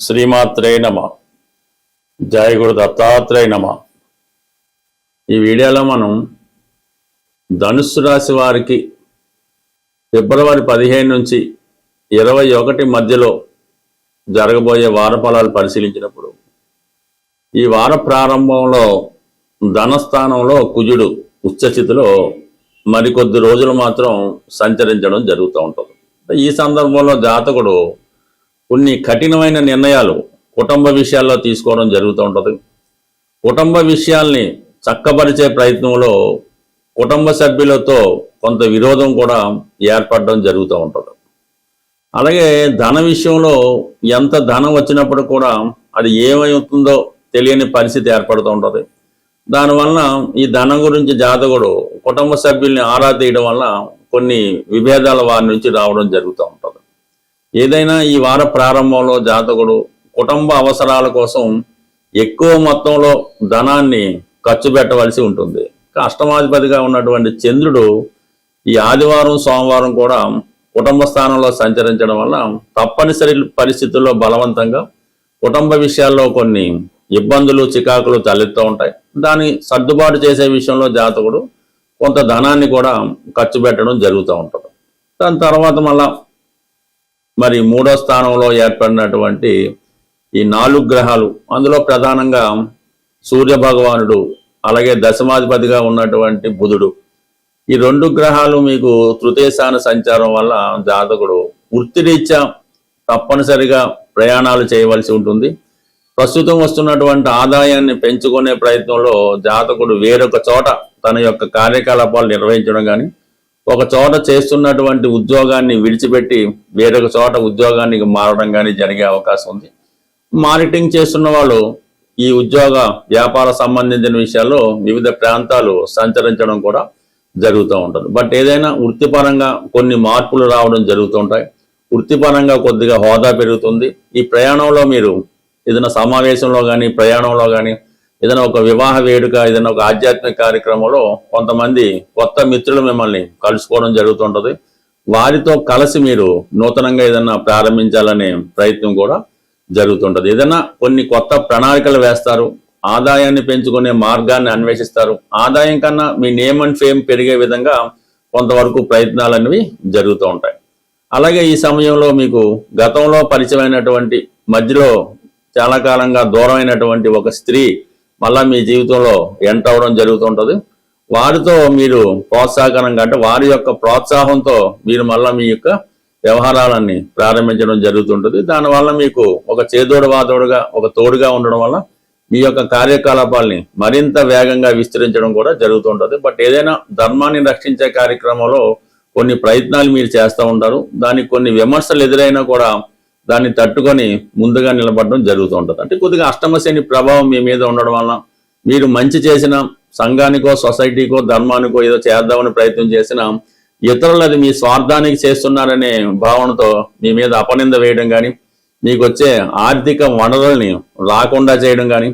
శ్రీమాత్రే నమ. జయ గురు దత్తాత్రేయ నమ. ఈ వీడియోలో మనం ధనుస్సు రాశి వారికి ఫిబ్రవరి 15 నుంచి 21 మధ్యలో జరగబోయే వార ఫలాలు పరిశీలించినప్పుడు ఈ వార ప్రారంభంలో ధనస్థానంలో కుజుడు ఉచ్చస్థితిలో మరికొద్ది రోజులు మాత్రం సంచరించడం జరుగుతూ ఉంటుంది. ఈ సందర్భంలో జాతకుడు కొన్ని కఠినమైన నిర్ణయాలు కుటుంబ విషయాల్లో తీసుకోవడం జరుగుతూ ఉంటుంది. కుటుంబ విషయాల్ని చక్కబరిచే ప్రయత్నంలో కుటుంబ సభ్యులతో కొంత విరోధం కూడా ఏర్పడడం జరుగుతూ ఉంటుంది. అలాగే ధన విషయంలో ఎంత ధనం వచ్చినప్పుడు కూడా అది ఏమవుతుందో తెలియని పరిస్థితి ఏర్పడుతూ ఉంటుంది. దానివల్ల ఈ ధనం గురించి జాతకుడు కుటుంబ సభ్యుల్ని ఆరా తీయడం వల్ల కొన్ని విభేదాల వారి నుంచి రావడం జరుగుతూ ఉంటుంది. ఏదైనా ఈ వార ప్రారంభంలో జాతకుడు కుటుంబ అవసరాల కోసం ఎక్కువ మొత్తంలో ధనాన్ని ఖర్చు పెట్టవలసి ఉంటుంది. అష్టమాధిపతిగా ఉన్నటువంటి చంద్రుడు ఈ ఆదివారం సోమవారం కూడా కుటుంబ స్థానంలో సంచరించడం వల్ల తప్పనిసరి పరిస్థితుల్లో బలవంతంగా కుటుంబ విషయాల్లో కొన్ని ఇబ్బందులు చికాకులు తలెత్తూ ఉంటాయి. దాన్ని సర్దుబాటు చేసే విషయంలో జాతకుడు కొంత ధనాన్ని కూడా ఖర్చు పెట్టడం జరుగుతూ ఉంటుంది. దాని తర్వాత మళ్ళా మరి 3వ స్థానంలో ఏర్పడినటువంటి ఈ 4 గ్రహాలు, అందులో ప్రధానంగా సూర్య భగవానుడు, అలాగే దశమాధిపతిగా ఉన్నటువంటి బుధుడు, ఈ 2 గ్రహాలు మీకు తృతీయ స్థాన సంచారం వల్ల జాతకుడు వృత్తిరీత్యా తప్పనిసరిగా ప్రయాణాలు చేయవలసి ఉంటుంది. ప్రస్తుతం వస్తున్నటువంటి ఆదాయాన్ని పెంచుకునే ప్రయత్నంలో జాతకుడు వేరొక చోట తన యొక్క కార్యకలాపాలు నిర్వహించడం కానీ, ఒక చోట చేస్తున్నటువంటి ఉద్యోగాన్ని విడిచిపెట్టి వేరొక చోట ఉద్యోగానికి మారడం కానీ జరిగే అవకాశం ఉంది. మార్కెటింగ్ చేస్తున్న వాళ్ళు ఈ ఉద్యోగ వ్యాపార సంబంధించిన విషయాల్లో వివిధ ప్రాంతాలు సంచరించడం కూడా జరుగుతూ ఉంటుంది. బట్ ఏదైనా వృత్తిపరంగా కొన్ని మార్పులు రావడం జరుగుతుంటాయి. వృత్తిపరంగా కొద్దిగా హోదా పెరుగుతుంది. ఈ ప్రయాణంలో మీరు ఏదైనా సమావేశంలో కానీ ప్రయాణంలో కానీ ఏదైనా ఒక వివాహ వేడుక, ఏదైనా ఒక ఆధ్యాత్మిక కార్యక్రమంలో కొంతమంది కొత్త మిత్రులు మిమ్మల్ని కలుసుకోవడం జరుగుతుంటుంది. వారితో కలిసి మీరు నూతనంగా ఏదైనా ప్రారంభించాలనే ప్రయత్నం కూడా జరుగుతుంటుంది. ఏదైనా కొన్ని కొత్త ప్రణాళికలు వేస్తారు, ఆదాయాన్ని పెంచుకునే మార్గాన్ని అన్వేషిస్తారు. ఆదాయం కన్నా మీ నేమ్ అండ్ ఫేమ్ పెరిగే విధంగా కొంతవరకు ప్రయత్నాలు అనేవి జరుగుతూ ఉంటాయి. అలాగే ఈ సమయంలో మీకు గతంలో పరిచయమైనటువంటి మధ్యలో చాలా కాలంగా దూరమైనటువంటి ఒక స్త్రీ మళ్ళా మీ జీవితంలో ఎంటర్ అవ్వడం జరుగుతుంటుంది. వారితో మీరు ప్రోత్సాహకరంగా, అంటే వారి యొక్క ప్రోత్సాహంతో మీరు మళ్ళీ మీ యొక్క వ్యవహారాలన్నీ ప్రారంభించడం జరుగుతుంటుంది. దానివల్ల మీకు ఒక చేదోడు వాదోడుగా, ఒక తోడుగా ఉండడం వల్ల మీ యొక్క కార్యకలాపాలని మరింత వేగంగా విస్తరించడం కూడా జరుగుతుంటుంది. బట్ ఏదైనా ధర్మాన్ని రక్షించే కార్యక్రమంలో కొన్ని ప్రయత్నాలు మీరు చేస్తూ ఉంటారు. దానికి కొన్ని విమర్శలు ఎదురైనా కూడా దాన్ని తట్టుకొని ముందుగా నిలబడడం జరుగుతూ ఉంటుంది. అంటే కొద్దిగా అష్టమ శని ప్రభావం మీ మీద ఉండడం వల్ల మీరు మంచి చేసిన సంఘానికో, సొసైటీకో, ధర్మానికో ఏదో చేద్దామని ప్రయత్నం చేసినా ఇతరులు అది మీ స్వార్థానికి చేస్తున్నారనే భావనతో మీ మీద అపనింద వేయడం కానీ, మీకు వచ్చే ఆర్థిక వనరుల్ని రాకుండా చేయడం కానీ,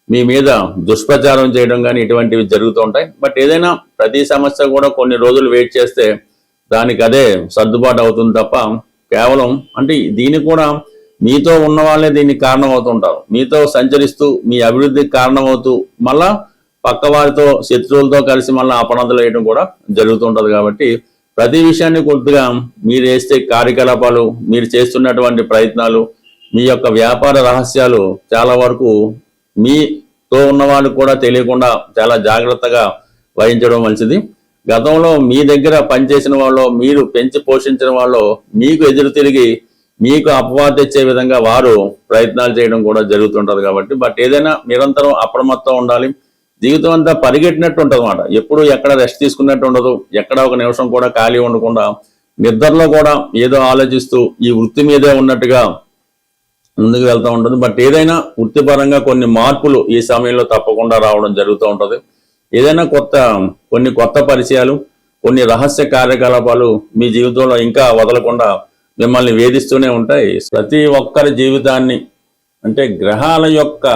మీ మీద దుష్ప్రచారం చేయడం కానీ ఇటువంటివి జరుగుతూ ఉంటాయి. బట్ ఏదైనా ప్రతి సమస్య కూడా కొన్ని రోజులు వెయిట్ చేస్తే దానికి అదే సర్దుబాటు అవుతుంది తప్ప కేవలం, అంటే దీనికి కూడా మీతో ఉన్న వాళ్ళే దీనికి కారణం అవుతుంటారు. మీతో సంచరిస్తూ మీ అభివృద్ధికి కారణమవుతూ మళ్ళా పక్క వారితో, శత్రువులతో కలిసి మళ్ళీ అపనందలు వేయడం కూడా జరుగుతుంటుంది. కాబట్టి ప్రతి విషయాన్ని కొద్దిగా మీరు వేసే కార్యకలాపాలు, మీరు చేస్తున్నటువంటి ప్రయత్నాలు, మీ యొక్క వ్యాపార రహస్యాలు చాలా వరకు మీతో ఉన్న వాళ్ళకు కూడా తెలియకుండా చాలా జాగ్రత్తగా వహించడం మంచిది. గతంలో మీ దగ్గర పనిచేసిన వాళ్ళు, మీరు పెంచి పోషించిన వాళ్ళు మీకు ఎదురు తిరిగి మీకు అపవాదు తెచ్చే విధంగా వారు ప్రయత్నాలు చేయడం కూడా జరుగుతుంటుంది. కాబట్టి బట్ ఏదైనా నిరంతరం అప్రమత్తం ఉండాలి. జీవితం అంతా పరిగెట్టినట్టు ఉంటుంది అన్నమాట. ఎప్పుడు ఎక్కడ రెస్ట్ తీసుకున్నట్టు ఉండదు. ఎక్కడ ఒక నిమిషం కూడా ఖాళీ ఉండకుండా నిద్రలో కూడా ఏదో ఆలోచిస్తూ ఈ వృత్తి మీదే ఉన్నట్టుగా ముందుకు వెళ్తూ ఉంటుంది. బట్ ఏదైనా వృత్తిపరంగా కొన్ని మార్పులు ఈ సమయంలో తప్పకుండా రావడం జరుగుతూ ఉంటుంది. ఏదైనా కొన్ని కొత్త పరిచయాలు, కొన్ని రహస్య కార్యకలాపాలు మీ జీవితంలో ఇంకా వదలకుండా మిమ్మల్ని వేధిస్తూనే ఉంటాయి. ప్రతి ఒక్కరి జీవితాన్ని, అంటే గ్రహాల యొక్క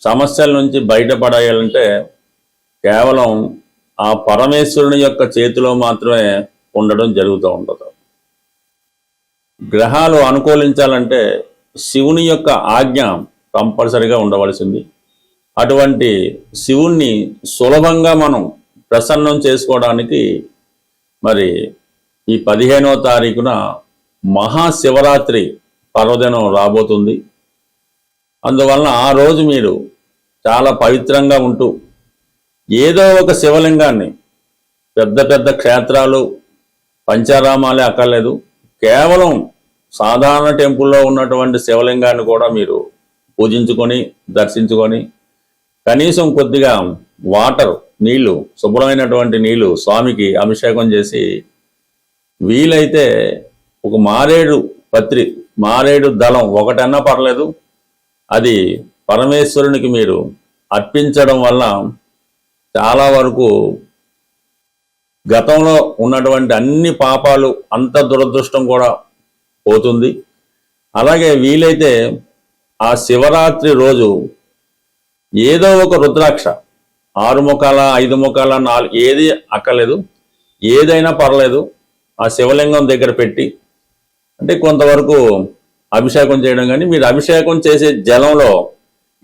సమస్యల నుంచి బయటపడాలంటే కేవలం ఆ పరమేశ్వరుని యొక్క చేతిలో మాత్రమే ఉండడం జరుగుతూ ఉంటుంది. గ్రహాలు అనుకూలించాలంటే శివుని యొక్క ఆజ్ఞ కంపల్సరిగా ఉండవలసింది. అటువంటి శివుణ్ణి సులభంగా మనం ప్రసన్నం చేసుకోవడానికి మరి ఈ 15వ తారీఖున మహాశివరాత్రి పర్వదినం రాబోతుంది. అందువలన ఆ రోజు మీరు చాలా పవిత్రంగా ఉంటూ ఏదో ఒక శివలింగాన్ని, పెద్ద పెద్ద క్షేత్రాలు పంచారామాలే అక్కర్లేదు, కేవలం సాధారణ టెంపుల్లో ఉన్నటువంటి శివలింగాన్ని కూడా మీరు పూజించుకొని దర్శించుకొని కనీసం కొద్దిగా వాటర్, నీళ్లు, శుభ్రమైనటువంటి నీళ్లు స్వామికి అభిషేకం చేసి వీలైతే ఒక మారేడు దళం ఒకటన్నా పర్లేదు, అది పరమేశ్వరునికి మీరు అర్పించడం వల్ల చాలా వరకు గతంలో ఉన్నటువంటి అన్ని పాపాలు, అంత దురదృష్టం కూడా పోతుంది. అలాగే వీలైతే ఆ శివరాత్రి రోజు ఏదో ఒక రుద్రాక్ష, 6 ముఖాల 5 ముఖాల 4 ఏది అక్కర్లేదు, ఏదైనా పర్లేదు, ఆ శివలింగం దగ్గర పెట్టి, అంటే కొంతవరకు అభిషేకం చేయడం. కానీ మీరు అభిషేకం చేసే జలంలో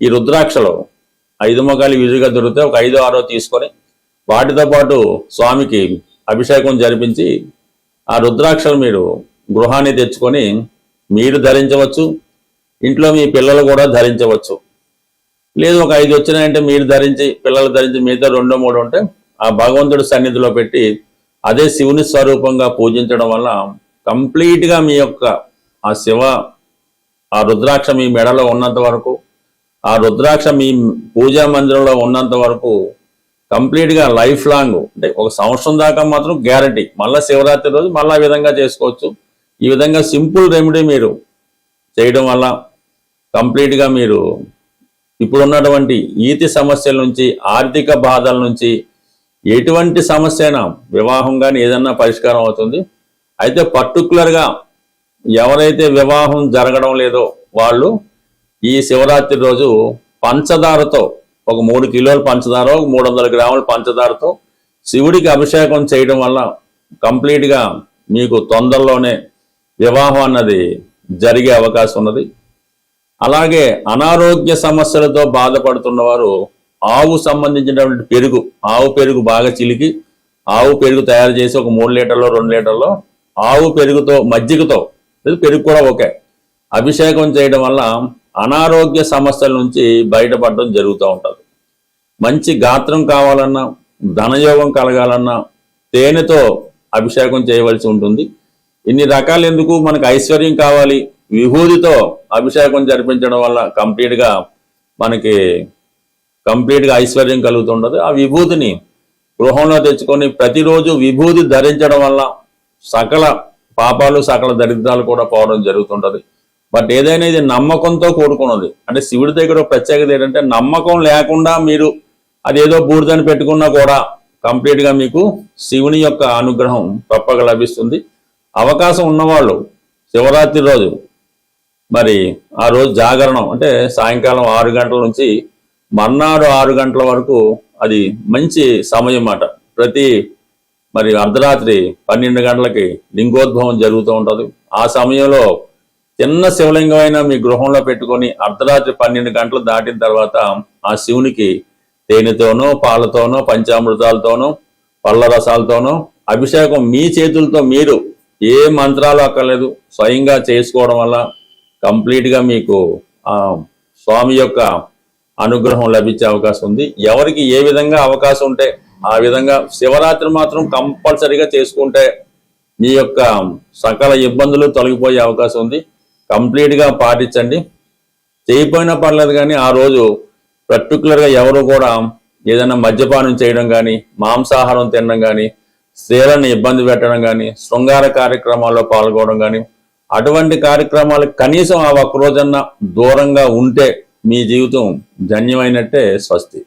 ఈ రుద్రాక్షలో 5 ముఖాలు ఈజీగా దొరుకుతాయి, ఒక 5, 6 తీసుకొని వాటితో పాటు స్వామికి అభిషేకం జరిపించి ఆ రుద్రాక్షలు మీరు గృహాన్ని తెచ్చుకొని మీరు ధరించవచ్చు, ఇంట్లో మీ పిల్లలు కూడా ధరించవచ్చు. లేదు ఒక 5 వచ్చినాయంటే మీరు ధరించి, పిల్లలు ధరించి, మిగతా 2, 3 ఉంటే ఆ భగవంతుడి సన్నిధిలో పెట్టి అదే శివుని స్వరూపంగా పూజించడం వల్ల కంప్లీట్గా మీ యొక్క ఆ రుద్రాక్ష మీ మెడలో ఉన్నంత వరకు, ఆ రుద్రాక్ష మీ పూజా మందిరంలో ఉన్నంత వరకు కంప్లీట్గా లైఫ్ లాంగ్, అంటే 1 సంవత్సరం దాకా మాత్రం గ్యారంటీ. మళ్ళీ శివరాత్రి రోజు మళ్ళీ ఆ విధంగా చేసుకోవచ్చు. ఈ విధంగా సింపుల్ రెమెడీ మీరు చేయడం వల్ల కంప్లీట్గా మీరు ఇప్పుడున్నటువంటి ఈతి సమస్యల నుంచి, ఆర్థిక బాధల నుంచి, ఎటువంటి సమస్య అయినా, వివాహం కానీ ఏదన్నా పరిష్కారం అవుతుంది. అయితే పర్టికులర్గా ఎవరైతే వివాహం జరగడం లేదో వాళ్ళు ఈ శివరాత్రి రోజు పంచదారతో, ఒక 3 కిలోల పంచదార, 300 గ్రాముల పంచదారతో శివుడికి అభిషేకం చేయడం వల్ల కంప్లీట్గా మీకు తొందరలోనే వివాహం అన్నది జరిగే అవకాశం ఉన్నది. అలాగే అనారోగ్య సమస్యలతో బాధపడుతున్న వారు ఆవు సంబంధించినటువంటి పెరుగు, ఆవు పెరుగు బాగా చిలికి, ఆవు పెరుగు తయారు చేసి ఒక 3 లీటర్లో 2 లీటర్లో ఆవు పెరుగుతో, మజ్జిగతో, పెరుగు కూడా ఓకే, అభిషేకం చేయడం వల్ల అనారోగ్య సమస్యల నుంచి బయటపడడం జరుగుతూ ఉంటుంది. మంచి గాత్రం కావాలన్నా, ధనయోగం కలగాలన్నా తేనెతో అభిషేకం చేయవలసి ఉంటుంది. ఇన్ని రకాలు ఎందుకు, మనకు ఐశ్వర్యం కావాలి, విభూతితో అభిషేకం జరిపించడం వల్ల కంప్లీట్గా ఐశ్వర్యం కలుగుతుంటుంది. ఆ విభూతిని గృహంలో తెచ్చుకొని ప్రతిరోజు విభూతి ధరించడం వల్ల సకల పాపాలు, సకల దరిద్రాలు కూడా పోవడం జరుగుతుంటుంది. బట్ ఏదైనా ఇది నమ్మకంతో కూడుకున్నది. అంటే శివుడి దగ్గర ప్రత్యేకత ఏంటంటే నమ్మకం లేకుండా మీరు అదేదో బూడిదని పెట్టుకున్నా కూడా కంప్లీట్గా మీకు శివుని యొక్క అనుగ్రహం తప్పక లభిస్తుంది. అవకాశం ఉన్నవాళ్ళు శివరాత్రి రోజు మరి ఆ రోజు జాగరణం, అంటే సాయంకాలం 6 గంటల నుంచి మర్నాడు 6 గంటల వరకు అది మంచి సమయం అన్నమాట. మరి అర్ధరాత్రి 12 గంటలకి లింగోద్భవం జరుగుతూ ఉంటుంది. ఆ సమయంలో చిన్న శివలింగమైనా మీ గృహంలో పెట్టుకొని అర్ధరాత్రి 12 గంటలు దాటిన తర్వాత ఆ శివునికి తేనెతోనో, పాలతోనో, పంచామృతాలతోనో, పళ్ళ రసాలతోనో అభిషేకం మీ చేతులతో, మీరు ఏ మంత్రాలు అక్కర్లేదు, స్వయంగా చేసుకోవడం వల్ల కంప్లీట్గా మీకు ఆ స్వామి యొక్క అనుగ్రహం లభించే అవకాశం ఉంది. ఎవరికి ఏ విధంగా అవకాశం ఉంటే ఆ విధంగా శివరాత్రి మాత్రం కంపల్సరీగా చేసుకుంటే మీ యొక్క సకల ఇబ్బందులు తొలగిపోయే అవకాశం ఉంది. కంప్లీట్గా పాటించండి. చేయకపోయినా పర్లేదు, కానీ ఆ రోజు పర్టికులర్గా ఎవరు కూడా ఏదైనా మద్యపానం చేయడం కానీ, మాంసాహారం తినడం కానీ, స్త్రీలను ఇబ్బంది పెట్టడం కానీ, శృంగార కార్యక్రమాల్లో పాల్గొనడం కానీ, అటువంటి కార్యక్రమాలకు కనీసం ఆ ఒక్క రోజన్నా దూరంగా ఉంటే మీ జీవితం ధన్యమైనట్టే. స్వస్తి.